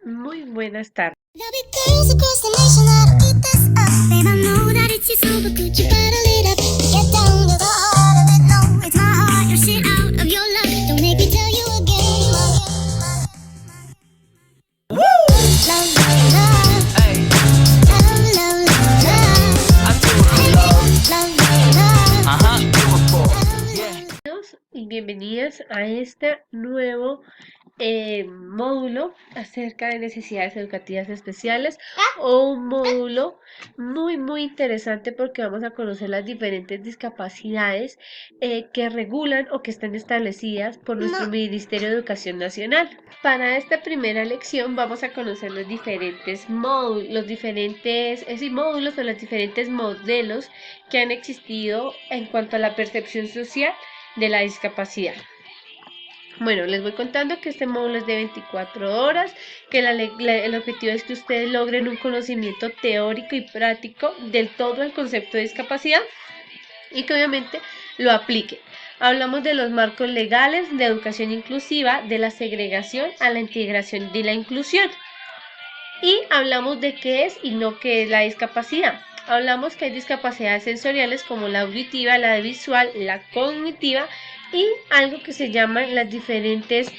Muy buenas tardes. There'll be girls across the nation that'll eat this up. Babe, I know that it's your soul, but could you bottle it up? Get down to the heart of it. No, it's my heart. You're shit out of your luck. Don't make me tell you again. Love, love, love. Hey, Love, love, love, love. I do it for love. Love, love, love. Uh-huh. Do it for. Yeah. Y bienvenidas a este nuevo módulo acerca de necesidades educativas especiales o un módulo muy interesante porque vamos a conocer las diferentes discapacidades que regulan o que están establecidas por nuestro Ministerio de Educación Nacional. Para esta primera lección vamos a conocer los diferentes módulos, módulos o los diferentes modelos que han existido en cuanto a la percepción social de la discapacidad. Bueno, les voy contando que este módulo es de 24 horas, que el objetivo es que ustedes logren un conocimiento teórico y práctico del todo el concepto de discapacidad y que obviamente lo apliquen. Hablamos de los marcos legales de educación inclusiva, de la segregación a la integración y la inclusión. Y hablamos de qué es y no qué es la discapacidad. Hablamos que hay discapacidades sensoriales como la auditiva, la visual, la cognitiva y algo que se llaman las diferentes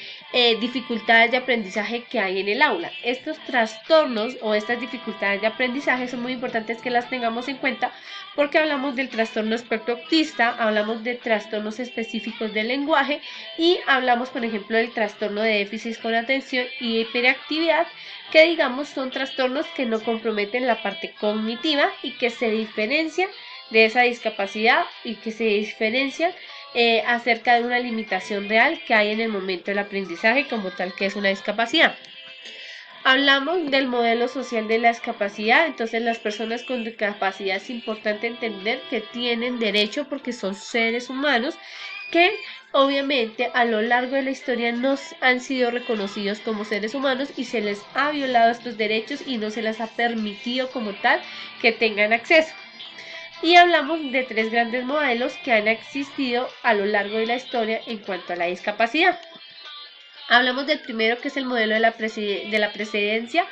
dificultades de aprendizaje que hay en el aula. Estos trastornos o estas dificultades de aprendizaje son muy importantes que las tengamos en cuenta porque hablamos del trastorno espectro autista, hablamos de trastornos específicos del lenguaje y hablamos, por ejemplo, del trastorno de déficit con atención y hiperactividad, que digamos son trastornos que no comprometen la parte cognitiva y que se diferencian de esa discapacidad y que se diferencian acerca de una limitación real que hay en el momento del aprendizaje como tal que es una discapacidad. Hablamos del modelo social de la discapacidad, entonces las personas con discapacidad es importante entender que tienen derecho porque son seres humanos que obviamente a lo largo de la historia no han sido reconocidos como seres humanos y se les ha violado estos derechos y no se les ha permitido como tal que tengan acceso. Y hablamos de tres grandes modelos que han existido a lo largo de la historia en cuanto a la discapacidad. Hablamos del primero, que es el modelo de la presidencia,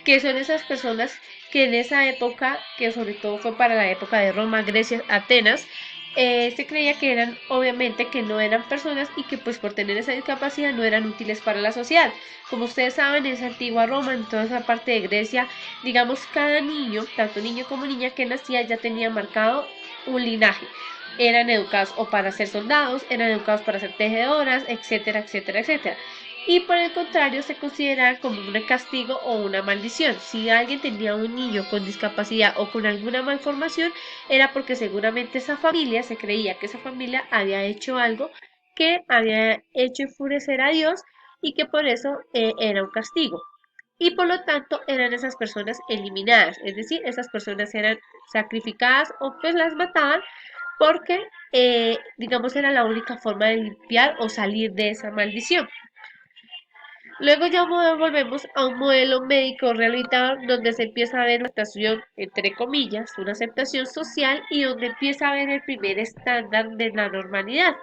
que son esas personas que en esa época, que sobre todo fue para la época de Roma, Grecia, Atenas, se creía que eran, obviamente, que no eran personas y que pues por tener esa discapacidad no eran útiles para la sociedad. Como ustedes saben, en esa antigua Roma, en toda esa parte de Grecia, digamos, cada niño, tanto niño como niña que nacía ya tenía marcado un linaje. Eran educados o para ser soldados, eran educados para ser tejedoras, etcétera, etcétera, etcétera. Y por el contrario se considera como un castigo o una maldición. Si alguien tenía un niño con discapacidad o con alguna malformación, era porque seguramente esa familia, se creía que esa familia había hecho algo que había hecho enfurecer a Dios y que por eso era un castigo. Y por lo tanto eran esas personas eliminadas, es decir, esas personas eran sacrificadas o pues las mataban porque, digamos, era la única forma de limpiar o salir de esa maldición. Luego ya volvemos a un modelo médico rehabilitador donde se empieza a ver una aceptación, entre comillas, una aceptación social y donde empieza a ver el primer estándar de la normalidad.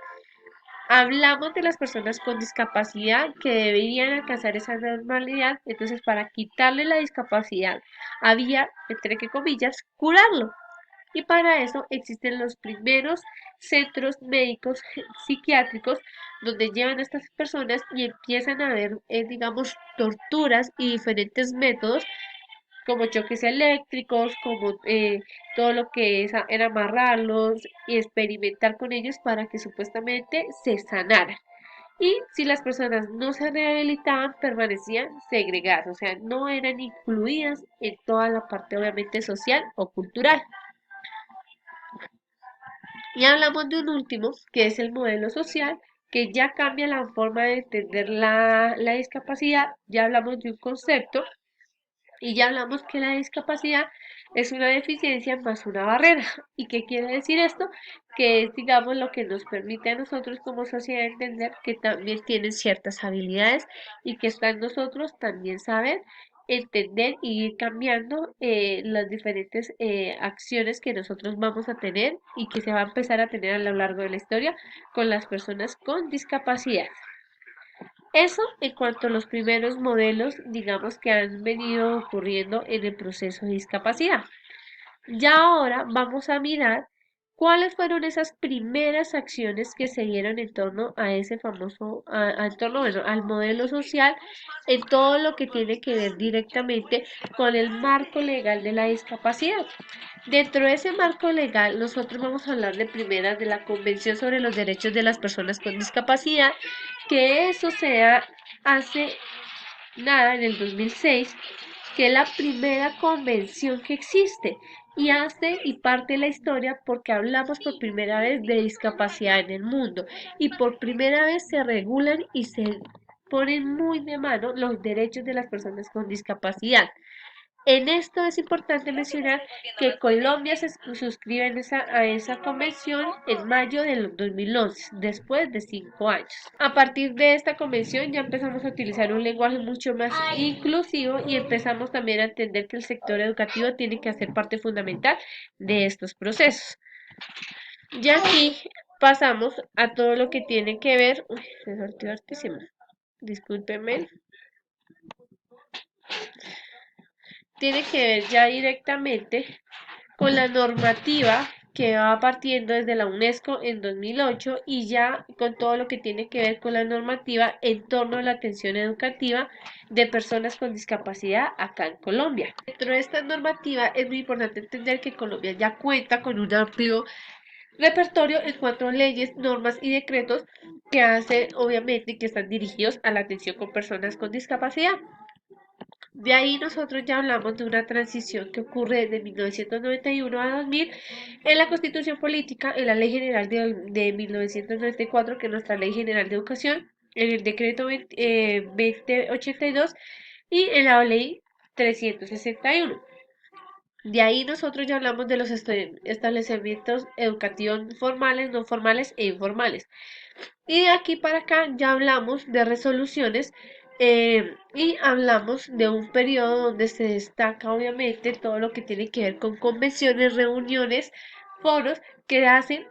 Hablamos de las personas con discapacidad que deberían alcanzar esa normalidad, entonces para quitarle la discapacidad había, entre comillas, curarlo. Y para eso existen los primeros centros médicos psiquiátricos donde llevan a estas personas y empiezan a ver, digamos, torturas y diferentes métodos como choques eléctricos, como todo lo que es era amarrarlos y experimentar con ellos para que supuestamente se sanaran. Y si las personas no se rehabilitaban, permanecían segregadas, o sea, no eran incluidas en toda la parte obviamente social o cultural. Y hablamos de un último, que es el modelo social, que ya cambia la forma de entender la discapacidad. Ya hablamos de un concepto y ya hablamos que la discapacidad es una deficiencia más una barrera. ¿Y qué quiere decir esto? Que es, digamos, lo que nos permite a nosotros como sociedad entender que también tienen ciertas habilidades y que está en nosotros también saber entender y ir cambiando las diferentes acciones que nosotros vamos a tener y que se va a empezar a tener a lo largo de la historia con las personas con discapacidad. Eso en cuanto a los primeros modelos, digamos, que han venido ocurriendo en el proceso de discapacidad. Ya ahora vamos a mirar cuáles fueron esas primeras acciones que se dieron en torno a ese famoso, en torno, bueno, al modelo social, en todo lo que tiene que ver directamente con el marco legal de la discapacidad. Dentro de ese marco legal, nosotros vamos a hablar de primera de la Convención sobre los Derechos de las Personas con Discapacidad, que eso se da hace nada, en el 2006, que es la primera convención que existe y hace y parte de la historia porque hablamos por primera vez de discapacidad en el mundo y por primera vez se regulan y se ponen muy de mano los derechos de las personas con discapacidad. En esto es importante mencionar que Colombia se suscribe a esa convención en mayo del 2011, después de 5 años. A partir de esta convención ya empezamos a utilizar un lenguaje mucho más inclusivo y empezamos también a entender que el sector educativo tiene que hacer parte fundamental de estos procesos. Ya aquí pasamos a todo lo que tiene que ver... Uy, se sortió hartísimo. Discúlpenme. Tiene que ver ya directamente con la normativa que va partiendo desde la UNESCO en 2008 y ya con todo lo que tiene que ver con la normativa en torno a la atención educativa de personas con discapacidad acá en Colombia. Dentro de esta normativa es muy importante entender que Colombia ya cuenta con un amplio repertorio en cuanto a leyes, normas y decretos que hacen obviamente y que están dirigidos a la atención con personas con discapacidad. De ahí nosotros ya hablamos de una transición que ocurre desde 1991 a 2000 en la Constitución Política, en la Ley General de 1994, que es nuestra Ley General de Educación, en el Decreto 2082 y en la Ley 361. De ahí nosotros ya hablamos de los establecimientos educativos formales, no formales e informales. Y de aquí para acá ya hablamos de resoluciones y hablamos de un periodo donde se destaca obviamente todo lo que tiene que ver con convenciones, reuniones, foros que hacen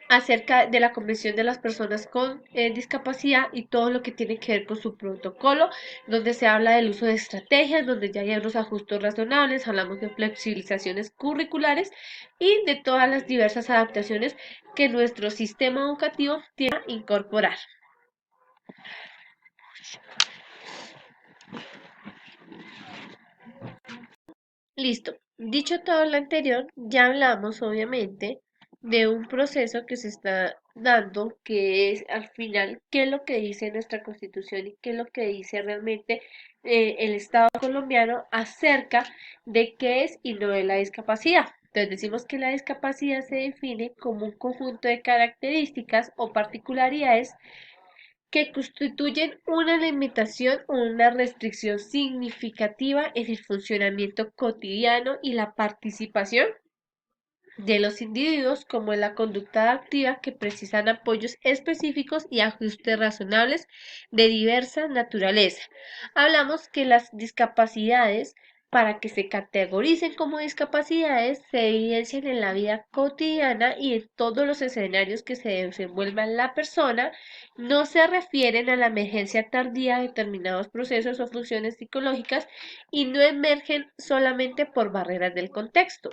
acerca de la Convención de las Personas con Discapacidad y todo lo que tiene que ver con su protocolo, donde se habla del uso de estrategias, donde ya hay unos ajustes razonables, hablamos de flexibilizaciones curriculares y de todas las diversas adaptaciones que nuestro sistema educativo tiene que incorporar. Listo. Dicho todo lo anterior, ya hablamos obviamente de un proceso que se está dando, que es al final qué es lo que dice nuestra Constitución y qué es lo que dice realmente el Estado colombiano acerca de qué es y no es la discapacidad. Entonces decimos que la discapacidad se define como un conjunto de características o particularidades que constituyen una limitación o una restricción significativa en el funcionamiento cotidiano y la participación de los individuos, como en la conducta activa, que precisan apoyos específicos y ajustes razonables de diversa naturaleza. Hablamos que las discapacidades, para que se categoricen como discapacidades, se evidencian en la vida cotidiana y en todos los escenarios que se desenvuelva la persona, no se refieren a la emergencia tardía de determinados procesos o funciones psicológicas y no emergen solamente por barreras del contexto.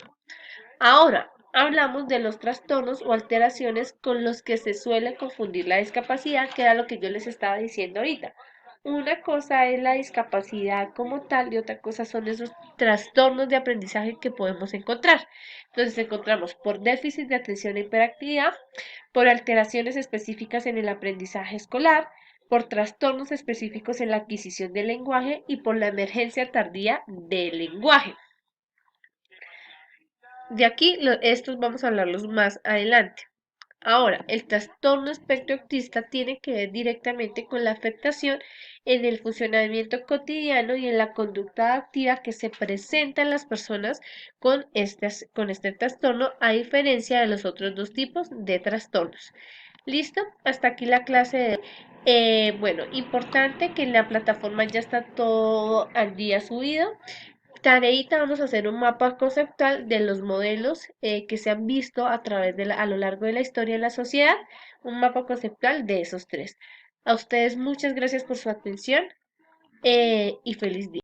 Ahora, hablamos de los trastornos o alteraciones con los que se suele confundir la discapacidad, que era lo que yo les estaba diciendo ahorita. Una cosa es la discapacidad como tal y otra cosa son esos trastornos de aprendizaje que podemos encontrar. Entonces encontramos por déficit de atención e hiperactividad, por alteraciones específicas en el aprendizaje escolar, por trastornos específicos en la adquisición del lenguaje y por la emergencia tardía del lenguaje. De aquí, estos vamos a hablarlos más adelante. Ahora, el trastorno espectro autista tiene que ver directamente con la afectación en el funcionamiento cotidiano y en la conducta activa que se presenta en las personas con este trastorno, a diferencia de los otros dos tipos de trastornos. ¿Listo? Hasta aquí la clase de... bueno, importante que en la plataforma ya está todo al día subido. Tareita, vamos a hacer un mapa conceptual de los modelos que se han visto a lo largo de la historia de la sociedad, un mapa conceptual de esos tres. A ustedes muchas gracias por su atención y feliz día.